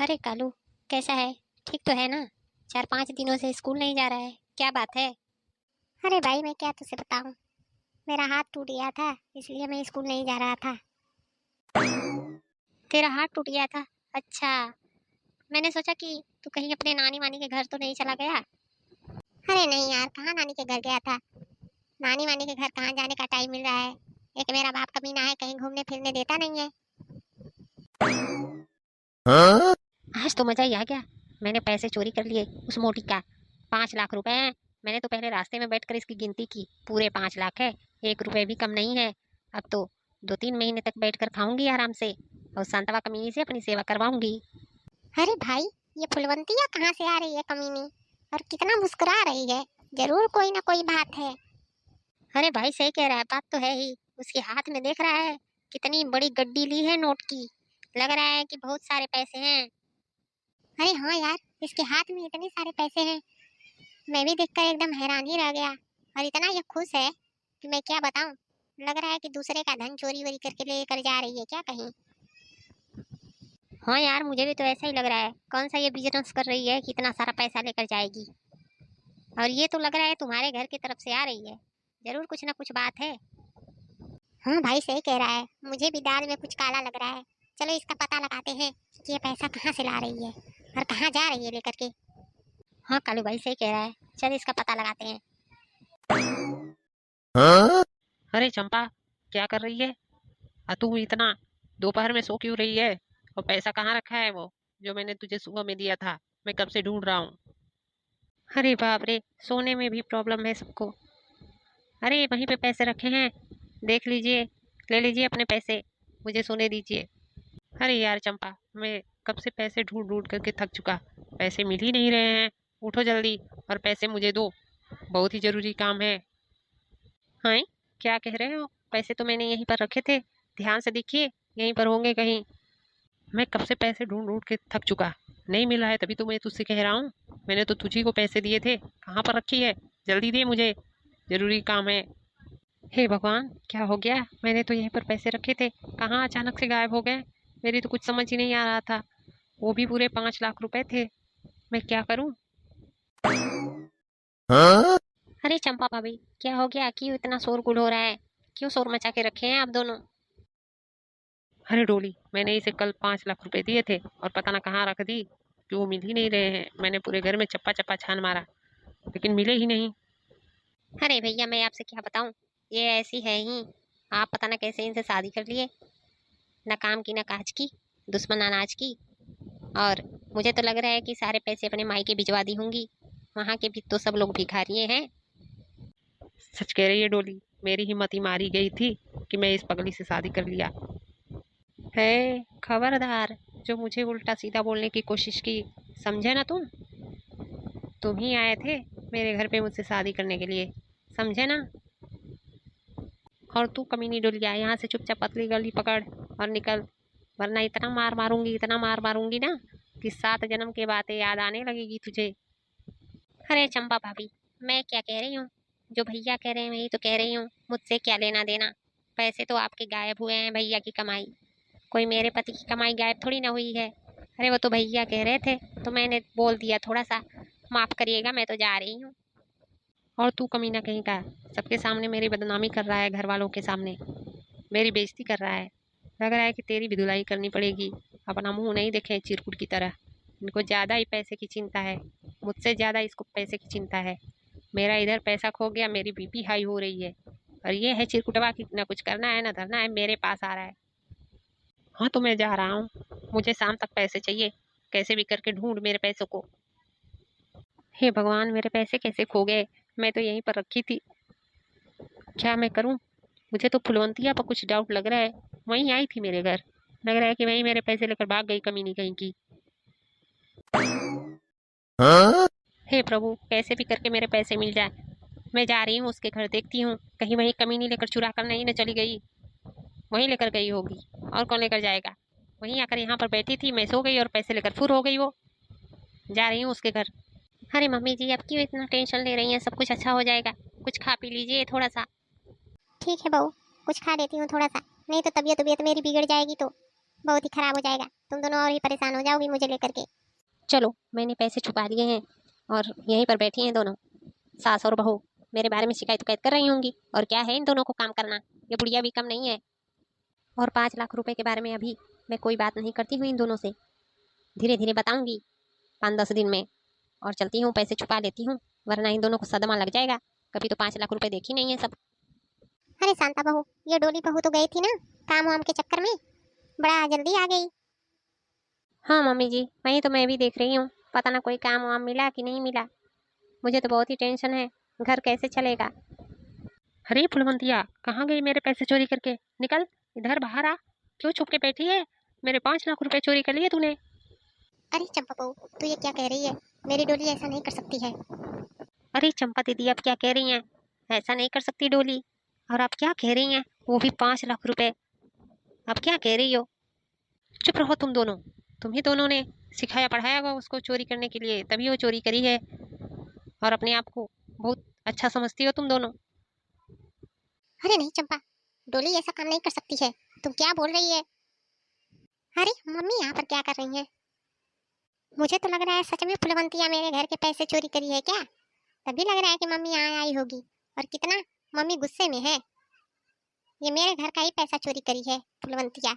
अरे कालू, कैसा है? ठीक तो है ना? 4-5 दिनों से स्कूल नहीं जा रहा है, क्या बात है? अरे भाई मैं क्या तुझसे बताऊं। मेरा हाथ टूट गया था, इसलिए मैं स्कूल नहीं जा रहा था। तेरा हाथ टूट गया था? अच्छा। मैंने सोचा कि तू कहीं अपने नानी वानी के घर तो नहीं चला गया। अरे नहीं यार, कहाँ नानी के घर गया था। नानी वानी के घर कहाँ जाने का टाइम मिल रहा है। एक मेरा बाप कमीना है, कहीं घूमने फिरने देता नहीं है। हाँ? आज तो मजा ही आ गया। मैंने पैसे चोरी कर लिए उस मोटी का। 5 लाख रुपए हैं। मैंने तो पहले रास्ते में बैठकर इसकी गिनती की, पूरे 5 लाख है। 1 रुपए भी कम नहीं है। अब तो 2-3 महीने तक बैठकर खाऊंगी आराम से, और सांतवा कमीनी से अपनी सेवा करवाऊंगी। अरे भाई, ये फुलवंतिया कहाँ से आ रही है कमीनी, और कितना मुस्कुरा रही है। जरूर कोई ना कोई बात है। अरे भाई सही कह रहा है, बात तो है ही। उसके हाथ में देख रहा है, कितनी बड़ी गड्डी ली है नोट की। लग रहा है कि बहुत सारे पैसे हैं। अरे हाँ यार, इसके हाथ में इतने सारे पैसे हैं। मैं भी देखकर एकदम हैरान ही रह गया। और इतना ये खुश है कि मैं क्या बताऊं। लग रहा है कि दूसरे का धन चोरी वोरी करके लेकर जा रही है क्या कहीं। हाँ यार, मुझे भी तो ऐसा ही लग रहा है। कौन सा ये बिजनेस कर रही है कि इतना सारा पैसा लेकर जाएगी। और ये तो लग रहा है तुम्हारे घर की तरफ से आ रही है। जरूर कुछ ना कुछ बात है। हाँ भाई सही कह रहा है, मुझे भी दाल में कुछ काला लग रहा है। चलो इसका पता लगाते हैं कि ये पैसा कहाँ से ला रही है और कहाँ जा रही है लेकर के। हाँ कालू भाई सही कह रहा है, चल इसका पता लगाते हैं। हाँ? अरे चंपा, क्या कर रही है? तू इतना दोपहर में सो क्यों रही है? और पैसा कहाँ रखा है वो, जो मैंने तुझे सुबह में दिया था? मैं कब से ढूंढ रहा हूँ। अरे बाप रे, सोने में भी प्रॉब्लम है सबको। अरे वहीं पे पैसे रखे हैं, देख लीजिए। ले लीजिए अपने पैसे, मुझे सोने दीजिए। अरे यार चंपा, मैं कब से पैसे ढूंढ ढूंढ करके थक चुका। पैसे मिल ही नहीं रहे हैं। उठो जल्दी और पैसे मुझे दो, बहुत ही जरूरी काम है। हाँ, क्या कह रहे हो? पैसे तो मैंने यहीं पर रखे थे, ध्यान से देखिए, यहीं पर होंगे कहीं। मैं कब से पैसे ढूंढ ढूंढ के थक चुका, नहीं मिला है, तभी तो मैं तुझसे कह रहा हूँ। मैंने तो तुझी को पैसे दिए थे, कहाँ पर रखी है? जल्दी दे मुझे, जरूरी काम है। हे भगवान, क्या हो गया? मैंने तो यहीं पर पैसे रखे थे, कहाँ अचानक से गायब हो गए? मेरी तो कुछ समझ ही नहीं आ रहा था। वो भी पूरे 5 लाख रुपए थे। मैं क्या करूं? हाँ? अरे चंपा भाभी, क्या हो गया? क्यों इतना शोरगुल हो रहा है? क्यों शोर मचा के रखे हैं आप दोनों? अरे डोली, मैंने इसे कल 5 लाख रुपए दिए थे, और पता ना कहाँ रख दी कि वो मिल ही नहीं रहे हैं। मैंने पूरे घर में चप्पा चप्पा छान मारा, लेकिन मिले ही नहीं। अरे भैया, मैं आपसे क्या बताऊं, ये ऐसी है ही। आप पता ना कैसे इनसे शादी कर लिए, न काम की न काज की, दुश्मन अनाज की। और मुझे तो लग रहा है कि सारे पैसे अपने मायके भिजवा दी होंगी। वहाँ के भी तो सब लोग भिखारी हैं। सच कह रही है डोली, मेरी हिम्मत ही मारी गई थी कि मैं इस पगली से शादी कर लिया है। खबरदार, जो मुझे उल्टा सीधा बोलने की कोशिश की, समझे ना तुम ही आए थे मेरे घर पे मुझसे शादी करने के लिए, समझे ना? और तू कमीनी डोलिया, यहाँ से चुपचाप पतली गली पकड़ और निकल, वरना इतना मार मारूंगी, इतना मार मारूंगी ना कि 7 जन्म के बातें याद आने लगेगी तुझे। अरे चंपा भाभी, मैं क्या कह रही हूँ, जो भैया कह रहे हैं वही तो कह रही हूँ। मुझसे क्या लेना देना? पैसे तो आपके गायब हुए हैं, भैया की कमाई। कोई मेरे पति की कमाई गायब थोड़ी ना हुई है। अरे वो तो भैया कह रहे थे, तो मैंने बोल दिया थोड़ा सा। माफ करिएगा, मैं तो जा रही हूँ। और तू कमीना कहीं का, सबके सामने मेरी बदनामी कर रहा है, घर वालों के सामने मेरी बेइज्जती कर रहा है। लग रहा है कि तेरी भी धुलाई करनी पड़ेगी। अपना मुंह नहीं देखे चिरकुट की तरह। इनको ज़्यादा ही पैसे की चिंता है, मुझसे ज़्यादा इसको पैसे की चिंता है। मेरा इधर पैसा खो गया, मेरी बीपी हाई हो रही है, और ये है चिरकुटवा की ना कुछ करना है ना धरना है, मेरे पास आ रहा है। हाँ तो मैं जा रहा हूँ, मुझे शाम तक पैसे चाहिए। कैसे भी करके ढूंढ मेरे पैसों को। हे भगवान, मेरे पैसे कैसे खो गए? मैं तो यहीं पर रखी थी। क्या मैं करूँ? मुझे तो फुलवंतिया पर कुछ डाउट लग रहा है। वहीं आई थी मेरे घर, लग रहा है कि वहीं मेरे पैसे लेकर भाग गई कमीनी कहीं की। हाँ? हे प्रभु, कैसे भी करके मेरे पैसे मिल जाए। मैं जा रही हूँ उसके घर, देखती हूँ कहीं वहीं कमीनी लेकर चुरा कर नहीं न चली गई। वहीं लेकर गई होगी, और कौन लेकर जाएगा? वहीं आकर यहाँ पर बैठी थी, मैं सो गई और पैसे लेकर फुर हो गई वो। जा रही हूँ उसके घर। अरे मम्मी जी, अब क्यों इतना टेंशन ले रही हैं? सब कुछ अच्छा हो जाएगा। कुछ खा पी लीजिए थोड़ा सा। ठीक है बहू, कुछ खा लेती हूँ थोड़ा सा, नहीं तो तबीयत तबीयत मेरी बिगड़ जाएगी तो। बहुत ही खराब हो जाएगा, तुम दोनों और ही परेशान हो जाओगी मुझे लेकर के। चलो, मैंने पैसे छुपा लिए हैं और यहीं पर बैठी हैं दोनों सास और बहू, मेरे बारे में शिकायत कर रही होंगी। और क्या है इन दोनों को काम करना, ये बुढ़िया भी कम नहीं है। और 5 लाख रुपए के बारे में अभी मैं कोई बात नहीं करती हूँ इन दोनों से, धीरे धीरे बताऊंगी 5-10 दिन में। और चलती हूँ, पैसे छुपा लेती हूँ, वरना इन दोनों को सदमा लग जाएगा। कभी तो 5 लाख रुपए देखी नहीं है सब। अरे शांता बहू, ये डोली बहू तो गई थी ना काम वाम के चक्कर में, बड़ा जल्दी आ गई। हाँ मम्मी जी, वही तो मैं भी देख रही हूँ, पता ना कोई काम वाम मिला कि नहीं मिला। मुझे तो बहुत ही टेंशन है, घर कैसे चलेगा। अरे फुलवंतिया, कहाँ गई मेरे पैसे चोरी करके? निकल इधर बाहर आ। क्यों छुप के बैठी है? मेरे 5 लाख रुपए चोरी कर लिए तूने। अरे चंपा बहू, तू ये क्या कह रही है? मेरी डोली ऐसा नहीं कर सकती है। अरे चंपा दीदी, अब क्या कह रही हैं? ऐसा नहीं कर सकती डोली। और आप क्या कह रही हैं? वो भी 5 लाख रुपए। अब क्या कह रही हो? चुप रहो तुम दोनों। तुम ही दोनों ने सिखाया पढ़ाया होगा उसको चोरी करने के लिए, तभी वो चोरी करी है। और अपने आप को बहुत अच्छा समझती हो तुम दोनों। अरे नहीं चंपा, डोली ऐसा काम नहीं कर सकती है। तुम क्या बोल रही है? अरे मम्मी यहाँ पर क्या कर रही है? मुझे तो लग रहा है सच में फुलवंतिया मेरे घर के पैसे चोरी करी है क्या। तभी लग रहा है कि मम्मी यहाँ आई होगी। और कितना मम्मी गुस्से में है, ये मेरे घर का ही पैसा चोरी करी है फुलवंतिया।